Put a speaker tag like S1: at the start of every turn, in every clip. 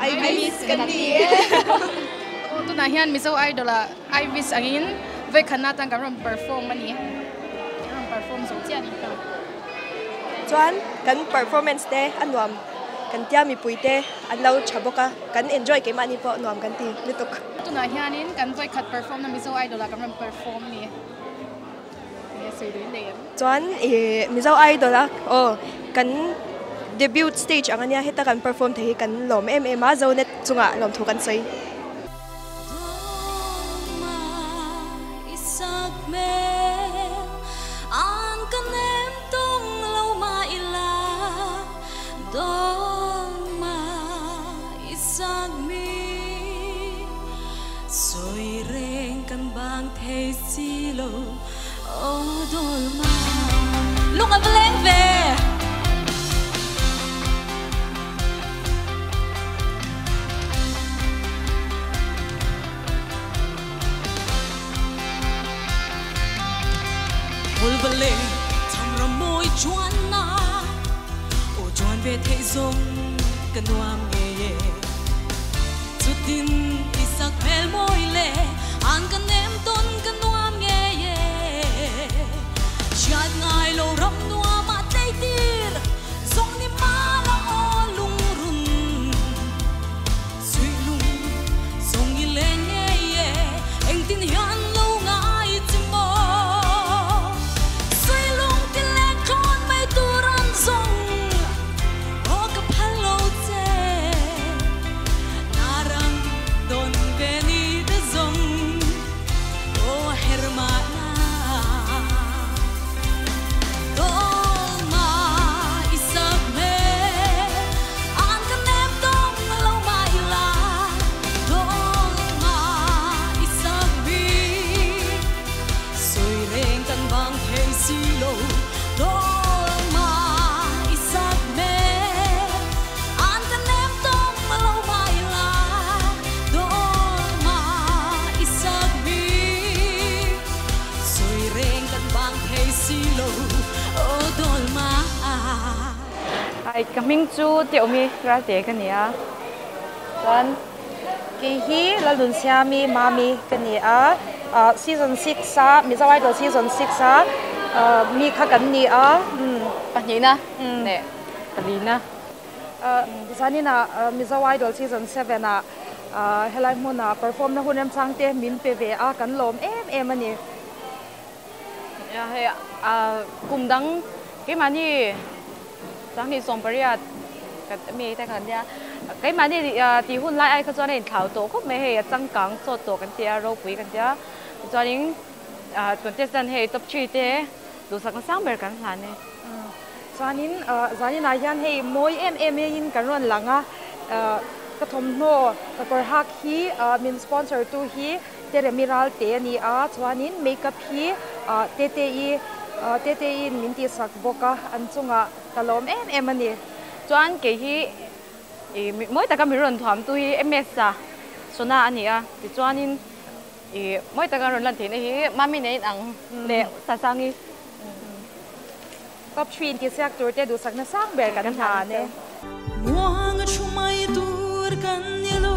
S1: I miss Kandi.
S2: Tu na hian Mizo idol I miss angin ve khana tang kam perform ani. Perform so chia ni ka.
S1: Chuan kan performance te anwam kan tia mi puite anlo chaboka kan enjoy ke mani po nuam kan ti lituk.
S2: Tu na hian in kan voi khat perform na Mizo idol kam perform ni.
S1: Chuan Mizo idol kan debut stage angania heta kan perform the kan lom a Zonet chunga lom thu kan sei.
S3: Lúc anh lên về hôn vào lên thầm ra môi choan na ô choan về thế dung cần đoan nghe chút tin isak bel môi lệ an cần em tôn cần đoan nghe chặt ngài lâu rắm noa mà tay tir dòng ni ma la o lung run suy lung dòng ni lên nghe anh tin hian lâu ngài tim mơ suy lung tin lên con mây tu ran dòng o cái phal lâu che narang don về ni de dòng o hermana
S4: coming to tiểu mi ra thế cái này then cái hi là luôn xem mi mami cái này season 6 sa Mizo idol season 6 sa mi khá cái này
S2: Bạn nhỉ na? Nè, bạn đi na.
S4: Giờ này na Mizo idol season 7 na helai mo na perform na hun em sang te min Pvt kan lom em ani.
S2: Ya he cùng đăng cái mà ni sáng đi xong bari cái mi ta cần nha cái mà ni thì hun lại ai cái cho nên thảo tổ cũng mấy he tăng cẳng cho tổ cái tia rau quý cái tia cho nên tuần tết dân he tập truy te đủ sáng sáng bер cái là này
S4: cho nên này yan he mỗi em in cái run lăng cái thom no cái per hak hi min sponsor tu hi tere miral te ni cho nên makeup hi TTI minti sak boka anchunga kalom em ani
S2: chuan ke hi moi taka mi ron tham tu hi ms sa sona ani ti chuanin moi taka ron lan thine hi mami nei ang le sa sangi
S4: top 3 ki sector te du sakna sang ber kan tha ne
S3: muang chumai tur kan yelo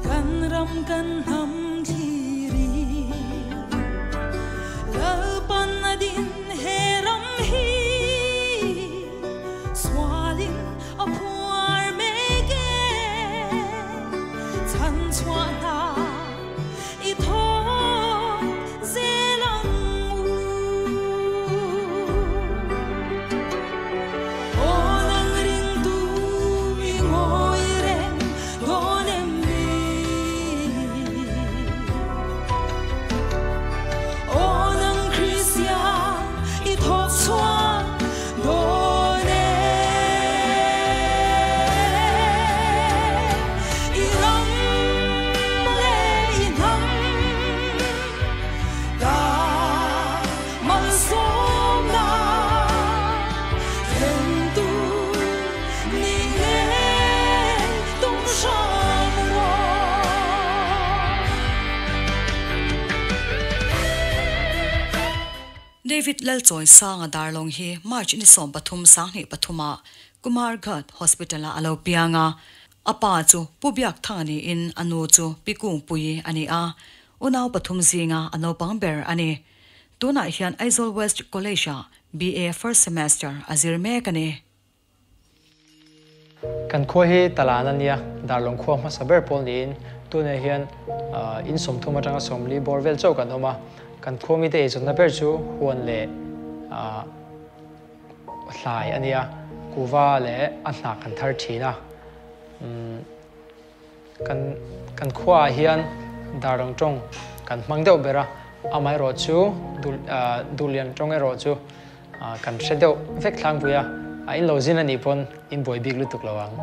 S3: kan ram kan ham Panadin heram hi swalin apuar mege chan chwana ito zelang onang ring tu ngoi ren donem
S5: David lal choi sang a darlong hi March ni som pathum sang ni pathuma
S3: Kumarghat Hospital alo pianga apa chu pubiak thani in anu chu pikung pui ani a unaw pathum zinga ano pangber ani tuna hian Aizawl West College BA first semester azir me kani
S5: kan kho hi talana nia darlong kho ma saber pol nin tuna hian in som thuma tanga somli borvel chau kan homa kan kho mi te zon na ber chu huan le hlai ania kuwa le anna kan thar thina kan khwa hian darong tong kan mangdeu bera amai ro chu dulian tong e ro chu kan shedeu vek thlang buya in lozin ani pon in boy big lutuk lawang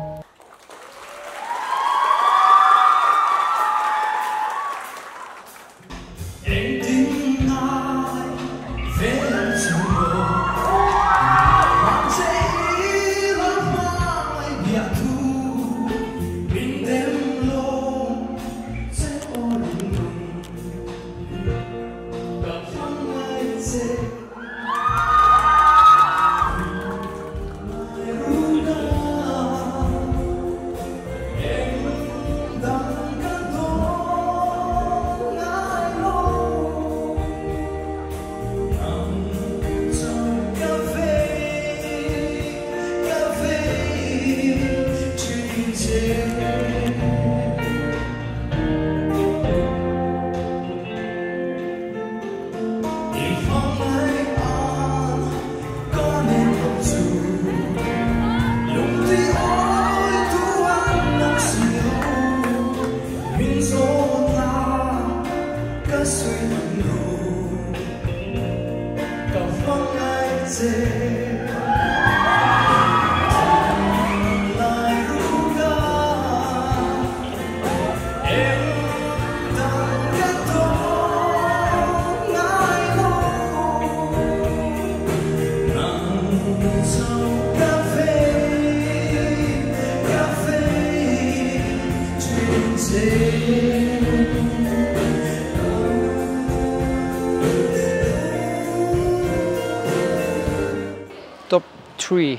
S5: top 3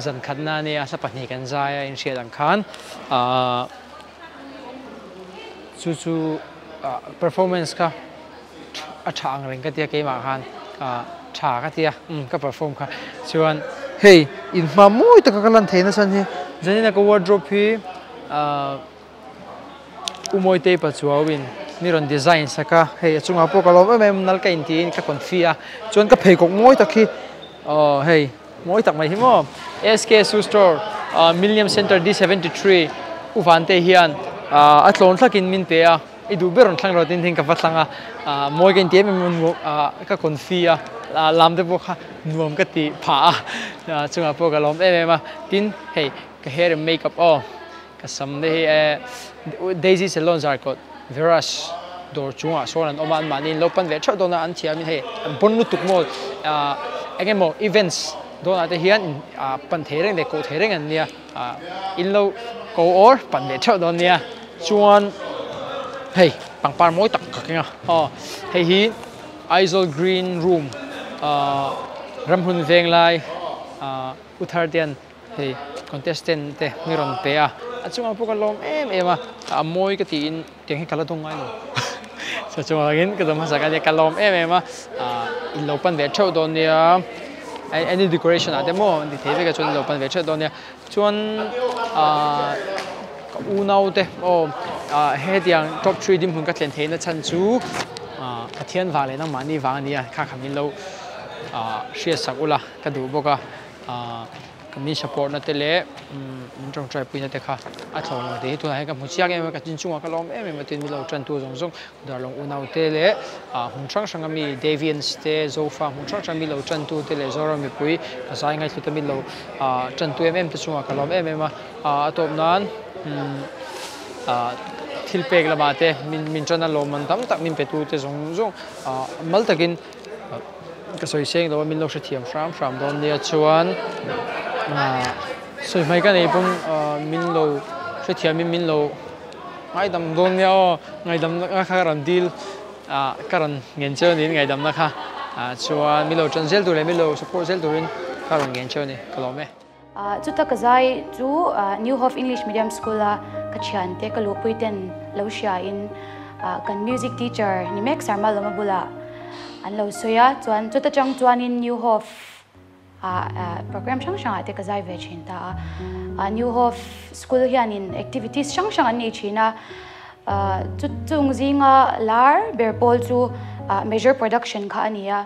S5: zan khatna ne asa pahni kan zaya in shedang khan chu performance ka athang reng ka tia ke ma khan tha ka tia ka perform ka chuan hey in ma moi ta ka lan theina san hi zanina ka wardrobe hi umoi te pa chuawin niron design saka hey chunga po ka lom em nal ka in tin ka confia chuan ka phei kok moi ta khi hey moi tak mai himo SK Shoe Store Millennium Center D73 uvante hian atlon thlakin min te a idu beron thlang ro tin thing ka vatlanga moi gen te mun ka confia lam de bo kha nuam ka ti pha chunga po ka lom em ma tin hey ka hair and makeup ka sam de Daisy Salon Zarkot Verash dor chunga soran oman manin lopan ve thau dona an thiamin he bonnu tukmol again events dona te hian pan thereng de ko thereng an nia in lo ko or pan ve thau don nia chuan hey pangpar moi tak ka kinga hey hi Aizawl Green Room ramhun veng lai uthardian hey contestant te miron pe chunga po ka lom em moi ka ti in tiang hi kala dong ngai lo sa chunga gin ka dam sa ka ka lom em in lo pan ve thau don nia any decoration ademo di thebe ka chun lo pan ve thau don nia chuan unau te he diang top 3 dim hun ka tlen theina chan chu ka thian wa le nang mani wa nia kha khamin lo shia sakula ka du boka kami support na tele trong trai puina te kha a thong de tu hai ka muchiak em ka chin chunga ka lom em tin mi lo tran tu zong zong dar long unau tele hung chang sang mi deviants te zofa hung chang mi lo tran tu tele zora mi pui ka sai ngai tu mi lo tran tu em te chunga ka lom em atop nan thil pek la ba te min chana lo man tam tak min pe tu te zong zong mal takin ka soi seng lo min lo thiam fram don nia chuan soi mai ka nei pum min lo thiam min lo ngai dam don nia ngai dam na kha ran dil karan ngen cheu ni ngai dam na kha chuan min lo chan zel tu le min lo support zel turin karan ngen cheu ni kalome
S6: chu ta ka zai chu New Hope English Medium School a ka chian te ka lu puiten lo sha in kan music teacher ni mek sarma loma bula an lo soya chuan chu ta chang chuan in New Hope program sang sang ate ka zai ve chin ta New Hope School hian in activities sang sang an nei china chu chung zinga lar berpol chu major production kha ania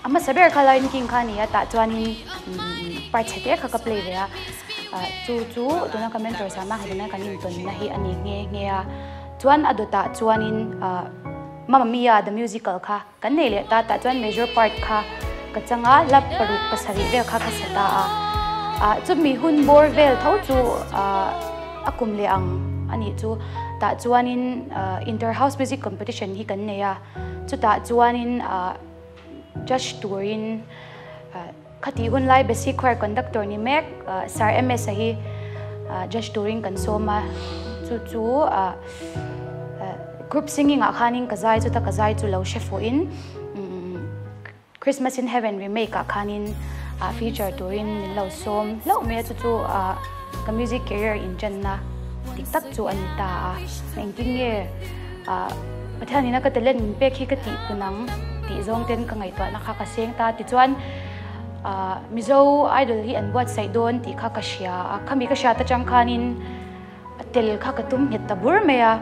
S6: ama saber khala in king khania ta chuanin part chete kha ka play ve chu dona ka mentor sama hadina kanin ton na hi ani nge a chuan adota chuanin Mamma Mia the musical kha kan nei le ta chuan major part kha ka changa lap paruk pasari ve kha ka seta chu mi hun bor vel tho chu akum le ang ani chu ta chuanin inter house music competition hi kan nei a chu ta chuanin judge turin khati hun lai basic choir conductor ni mek sar ms hi judge turing kan soma chu group singing a khaning kazai chu ta kazai chu lo shefo in Christmas in Heaven remake a khanin feature turin lo som lo me chu ka music career in janna tiktak chu anita engking ye pathani na ka talent pe khi ka ti punang ti zong ten ka ngai to na kha ka seng ta ti chuan Mizo idol hi an buat sai don ti kha ka shia khami ka sha ta chang khanin tel kha ka tum het ta bur me ya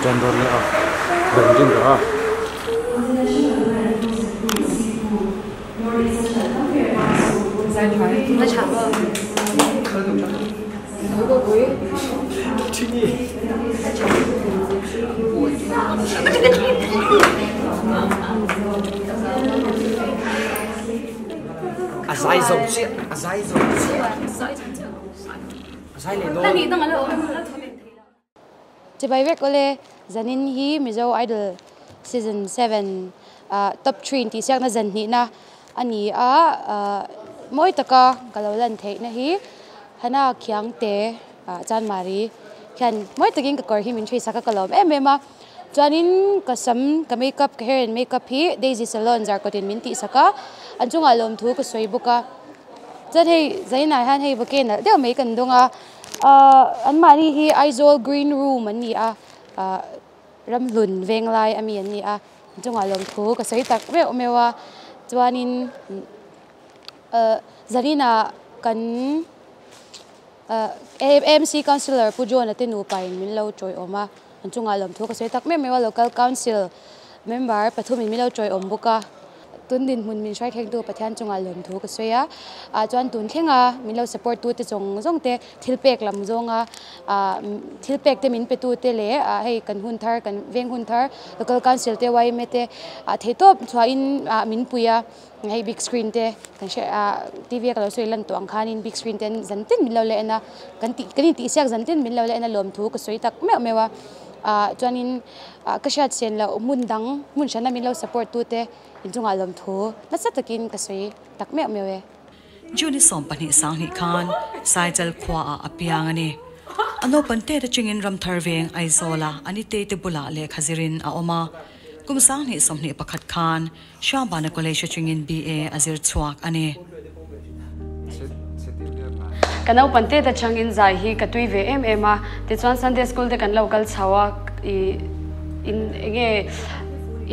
S5: Gender le a branding ka
S6: na chaba
S5: azai zo chi azai le no
S6: ni tang alo Chibai vek ole zanin hi Mizo Idol season 7 top 3 ti siak na zan ni na ani moi taka kalolan thei na hi hana khyang te chan mari khan moi taking ka kor hi min thui saka kalom ma chuanin kasam ka makeup ka hair and makeup hi Daisy Salon zar kotin min ti saka anchunga lom thu ka soi buka chan hei zaina han hei buke na de mai kan donga an mari hi Aizol green room ani ramlun venglai ami ani chunga lom thu ka sei tak me mewa chuanin zarina kan AMC councillor pujo na tinu pain min lo choi oma chunga lom thu ka sei tak me mewa local council member pathumin min lo choi om buka tun din mun min shai kheng tu pathian chunga lom thu ka soya chuan tun khenga min lo support tu te chong zong te thilpek lam zonga thilpek te min pe tu te le hei kan hun thar kan veng hun thar local council te wai me te theitop chwa in min puya hei big screen te kan TV ka lo soi lan to ang khanin big screen ten zantin min lo le na kan ti siak zantin min lo le na lom thu ka soi tak mewa chuanin kashat sen la mundang mun shana min lo support tu te in chunga lom thu na satakin ka soi tak mewe
S3: Juni som pani sang hi khan sai chal khwa a apiang ani ano pante ta chingin ram tharveng aizola ani te bula le khazirin a oma kum sang ni som ni pakhat khan shambana college chingin BA azir chuak ani
S7: kanau pante ta changin zai hi katui ve MMA te chuan Sunday school te kan local chawa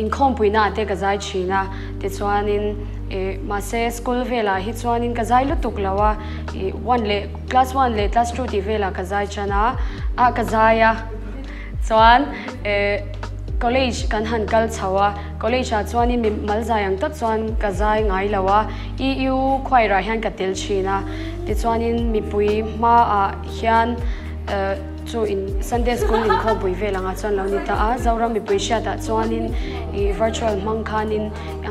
S7: in khompuina te ka zai china te chuan in ma se school vela hi chuan in ka zai lutuk lawa class 1 le class 2 ti vela ka zai chana ka zaya chuan college kan han kal chawa college a chuan in mal zayang tak chuan ka zai ngai lawa EU khwai ra hian ka tel china ti chuan in mi pui ma a hian chu in Sunday school in khobui velanga chuan lo ni ta a zawra mi pui sha ta chuan in virtual mangkhan in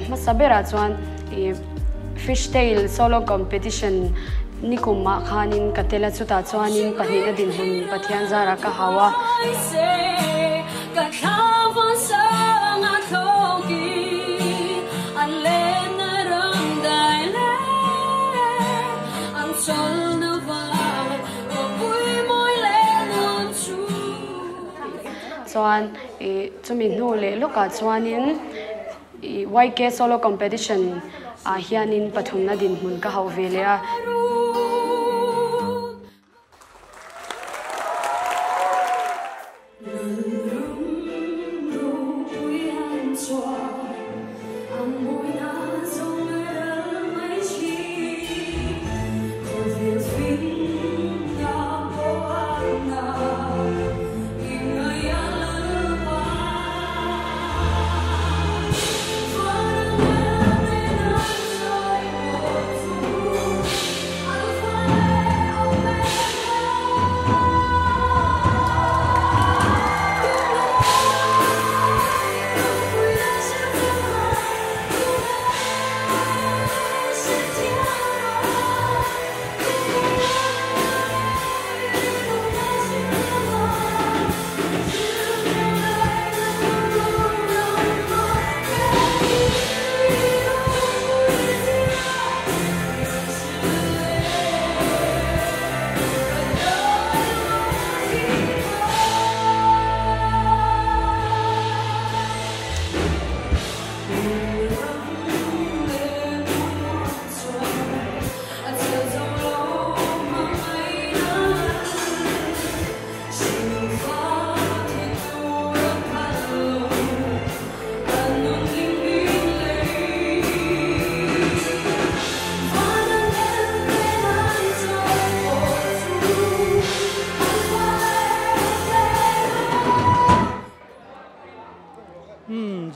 S7: ma sabera chuan fish tail solo competition nikuma khanin katela chuta chuan in pahina din hun pathian zara ka hawa chuan chumi nu le loka chuanin YK solo competition hianin pathumna din mun ka hau vele a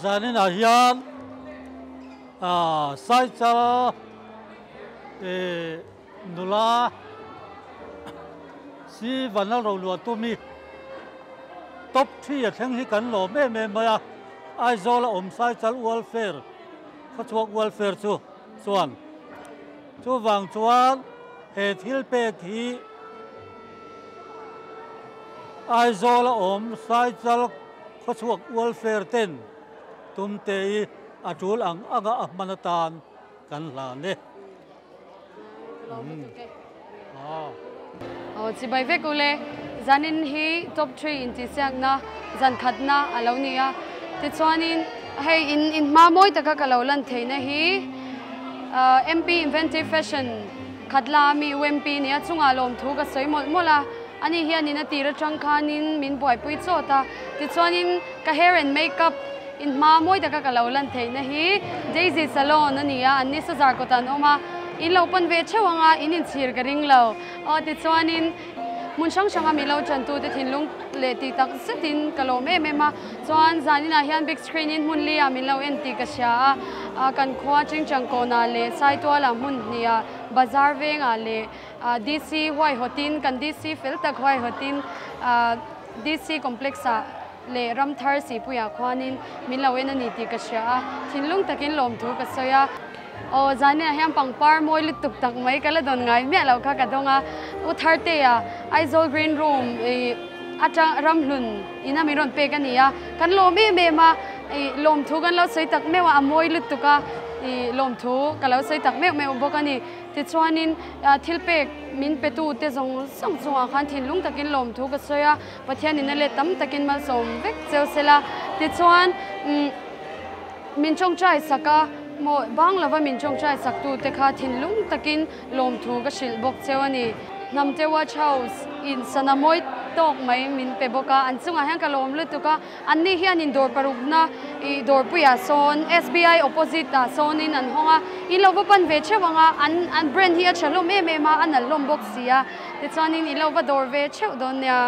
S8: Zanin ahian sai cha nula si vanal ro lu tu mi top 3 theng hi kan lo me ma ai zo la sai chal welfare kha chuak welfare chu chuan chu wang chuan he thil pe thi ai zo la sai chal kha chuak welfare ten tum te atul ang aga manatan kan la ne
S7: chi bai ve kule zanin hi top 3 in ti siak na zan khatna alonia ti chuanin hei in ma moi taka kalolan theina hi MP inventive fashion khatla mi UMP ni achunga lom thu ka soi mola ani hian in atira tangkhanin min boy pui chota ti chuanin ka hair and makeup in ma moi taka kalolan theina hi Daisy salon ania anni sazar kotan oma in lo pan ve chewanga in chir ka ring lo ti chuanin mun sang sanga mi lo chan tu te thin lung le ti tak sitin kalom em a chuan zanina hian big screen in mun lia mi lo en ti ka sha a kan khwa ching chang ko na le sai to la mun nia bazar venga le DC hoi hotin kan DC fel tak hoi hotin DC complexa le ram thar si puya khwanin min lo en ani ti ka sha thin lung takin lom thu ka soya o zania hiam pangpar moi lu tuk tak mai kala don ngai me lo kha ka donga u tharte ya aizol green room atang ramhlun ina miron pe kania kan lo me ma lom thu kan lo sei tak me wa moi lu tuka lom thu kala sei tak me bokani ti chuanin thilpek min petu te zong song chunga khan thin lung takin lom thu ka soya pathian in le tam takin mal som vek cheu sela ti chuan min chong chai saka mo bang lava min chong chai saktu te kha thin lung takin lom thu ka shil bok chewani namte watch house in sanamoi tok mai min pe boka an chunga hang ka lom lu tuka anni hian in dor parukna I dor puya son SBI opposite ta son in an honga I lova pan ve chewanga an brand hi a chalo me ma an lom bok sia ti chuanin I lova dor ve chew don ya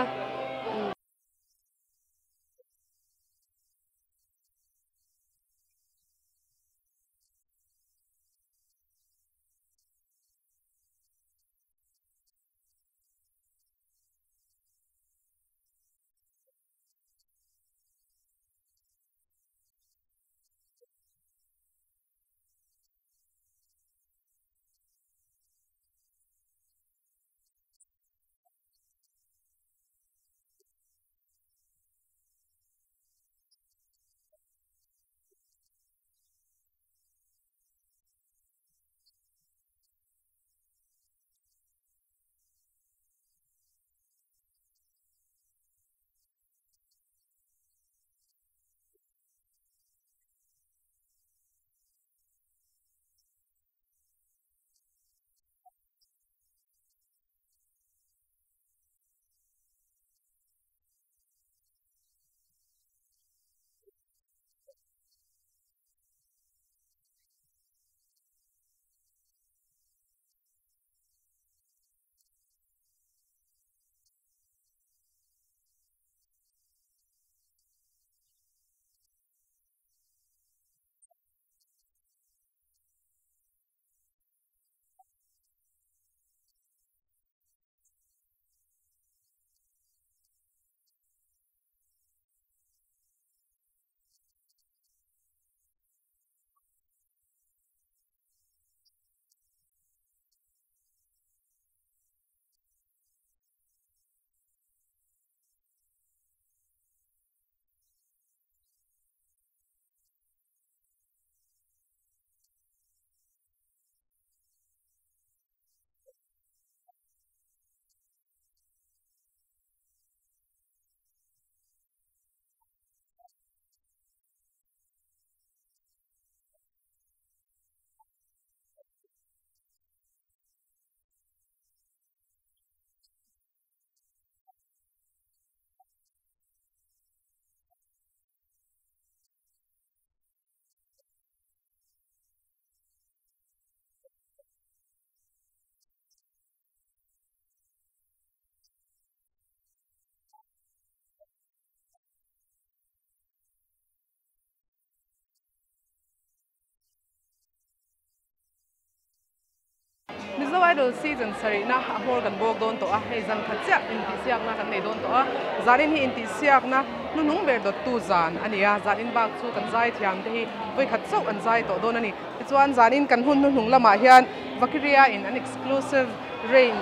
S9: Mizo idol season sari na ahor kan bok don to a hei zan khatcha inti siak na kan nei don to a zarin hi inti siak na nu nung ber dot tu zan ania zarin bak chu kan zai thiam te hi voi khatchau an zai to don ani chuan zarin kan hun nu nung lama hian vakiria in an exclusive rain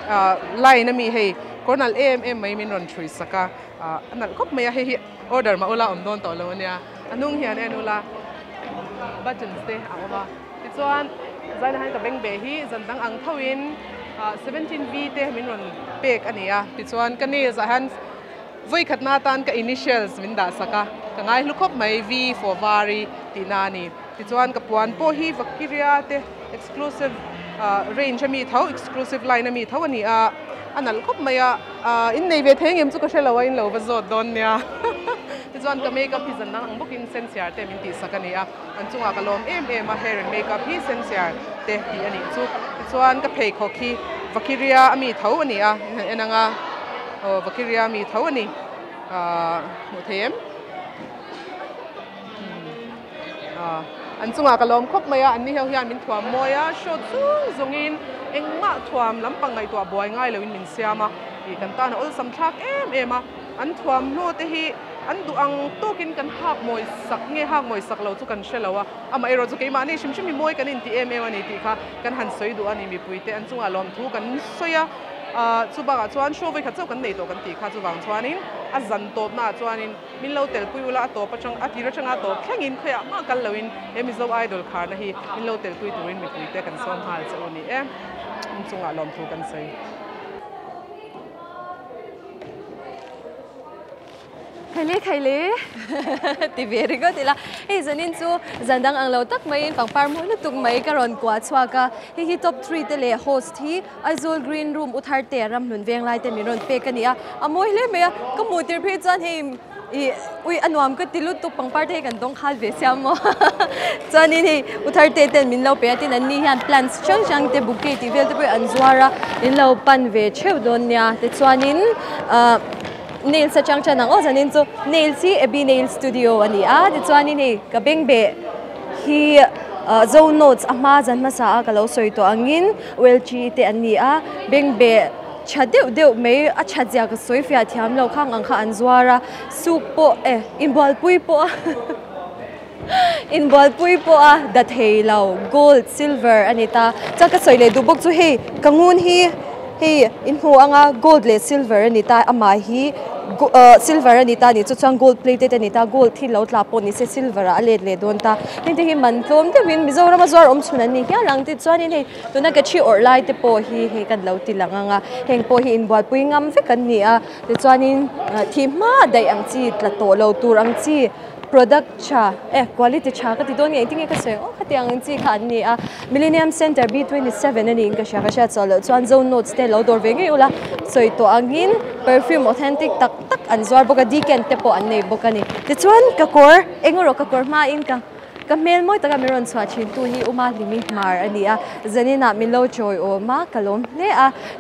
S9: line ami hei cornal AMM mai min ron thrui saka anal kop mai hi order ma ula om don to lo ania anung hian enula buttons te awa chuan zain han ka beng be hi zantang ang thawin 17V te min ron pek ania ti chuan kani za han voi khatna tan ka initials min da saka ka ngai lukhop mai V for vari ti na ni ti chuan ka puan po hi vakiria te exclusive range mi thau exclusive line mi thau ani a anal khop mai in nei ve theng em chu ka shelawa in lo va zot don nia chuan ka makeup hi zan ang booking sensiar te min ti sakani a an chunga ka lom em a hair and makeup hi sensiar te hi ani chu chuan ka phei khokhi vakiria ami thau ani a enanga vakiria mi thawani muthem an chunga kalom khop maya an ni hian min thuam moya sho zungin engma thuam lampangai to boy ngai lewin min siama I kan ta na ol sam thak ema an thuam no te hi an du ang tokin kan hak moi sak nge hak moi sak lo chu kan shelawa ama ero chu ke ma ni shim mi moi kan in ti em ani ti kha kan han soi du ani mi puite an chunga lom thu kan soya chu ba chuan show ve kha chau kan nei to kan ti kha chu wang chuanin a zan top na chuanin min lo tel pui ula to pachang atira changa to thlengin khoya ma kal loin Mizo idol khar na hi min lo tel pui turin mi puite kan som hal chu ni an chunga lom thu kan sei
S10: Khaile ti very good ila zanin chu zandang ang lo tak mai pang par mo na tuk mai karon kwa chwa ka hi top 3 te le host hi Aizol green room uthar te ram nun veng lai te miron pe kania amoi le me ka mutir phe chan he ui anwam ka tilu tuk pang par te kan dong khal ve siam mo chani ni uthar te ten min lo pe tin an ni han plans chang chang te buke ti vel te pe anzwara in lo pan ve cheu don nya te chuanin nail sa chang chanang zanin chu nail si ebi nail studio ani ti chuani ni ka bengbe hi zone notes ama jan ma sa ka lo soi to angin well chi te ani bengbe chadeu me a chajia ka soi fia thiam lo khang ang kha anzwara suk po inbol pui po inbol pui po da theilau gold silver anita cha ka soi le du bok chu he kangun hi in hu anga gold le silver anita ama hi silver anita ni chu chang gold plated anita gold thi lo tla po ni se silver a le don ta ni te hi man tlom te win Mizoram azwar chunan ni kya lang ti chuan ni tuna ka chi or lai te po hi kan lo ti langanga heng po hi in bol pui ngam fe kan ni te chuan in thim ma dai ang chi tla to lo tur ang chi product cha quality cha ka ti don nge tinge ka se khati ang chi khan ni Millennium Center B27 ani in ka sha chalo chuan zone notes te lo dor ve nge ula soi to angin perfume authentic tak anzwar boka diken te po an nei boka ni ti chuan ka kor engoro ka kor ma in ka mel moi taka meron chwa chin tu hi uma limi mar ani zanina min lo choi o ma kalom le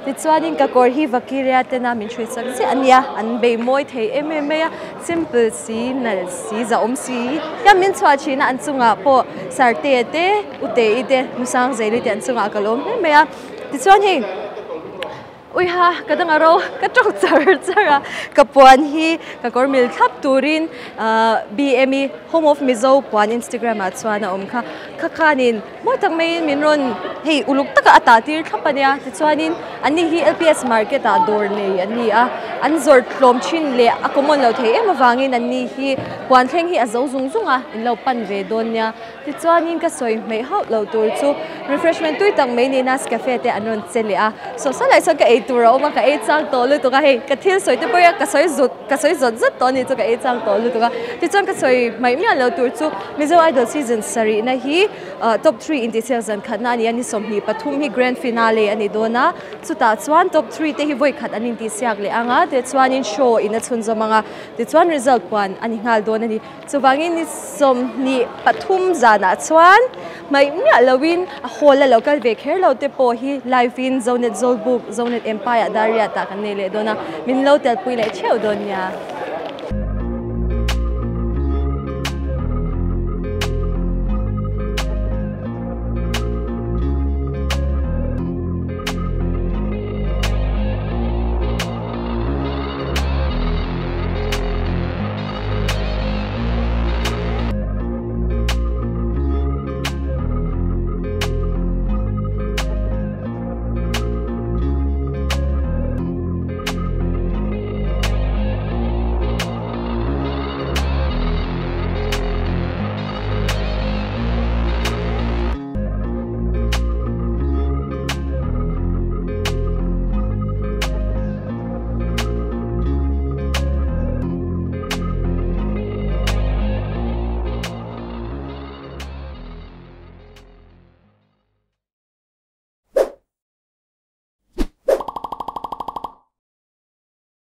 S10: ti chuan in ka kor hi vakiria te na min chui sak si ania an be moi thei me simple si nal si za si ya min chwa china an chunga po sarte te ute ite musang zaili te an chunga kalom me ti chuan hi ui ha kadang aro ka chok chara kapuan hi ka kormil thap turin BME home of Mizo puan Instagram at chuan kha khanin mo tang mai minron hei uluk taka atatir thapania ti chuanin ani hi LPS market dor nei ani an zor tlom chin le akomon lo thei emawangin ani hi puan thleng hi azo zunga in lo pan ve donya ti chuanin ka soi mai hau lo tur chu refreshment tui tang mai ni nas cafe te anon chele so salai so ka tura oma ka chang to lu to ka hei ka thil soi te poya ka soi zot zat to ni to ka chang to lu to ka ti chang ka soi mai mi lo tur chu Mizo Idol season sari na hi top 3 in the season khatna ni ani som hi pathum hi grand finale ani dona chuta chuan top 3 te hi voi khat anin ti siak le anga te chuan in show in a chun zamanga te chuan result kwan ani ngal don ani chuwangin ni som ni pathum zana chuan mai mi lowin a hola local ve kher lo te po hi live in Zonet Zolbook Zonet Empire daria ta kan ne le dona min lo tel pui le cheu don ya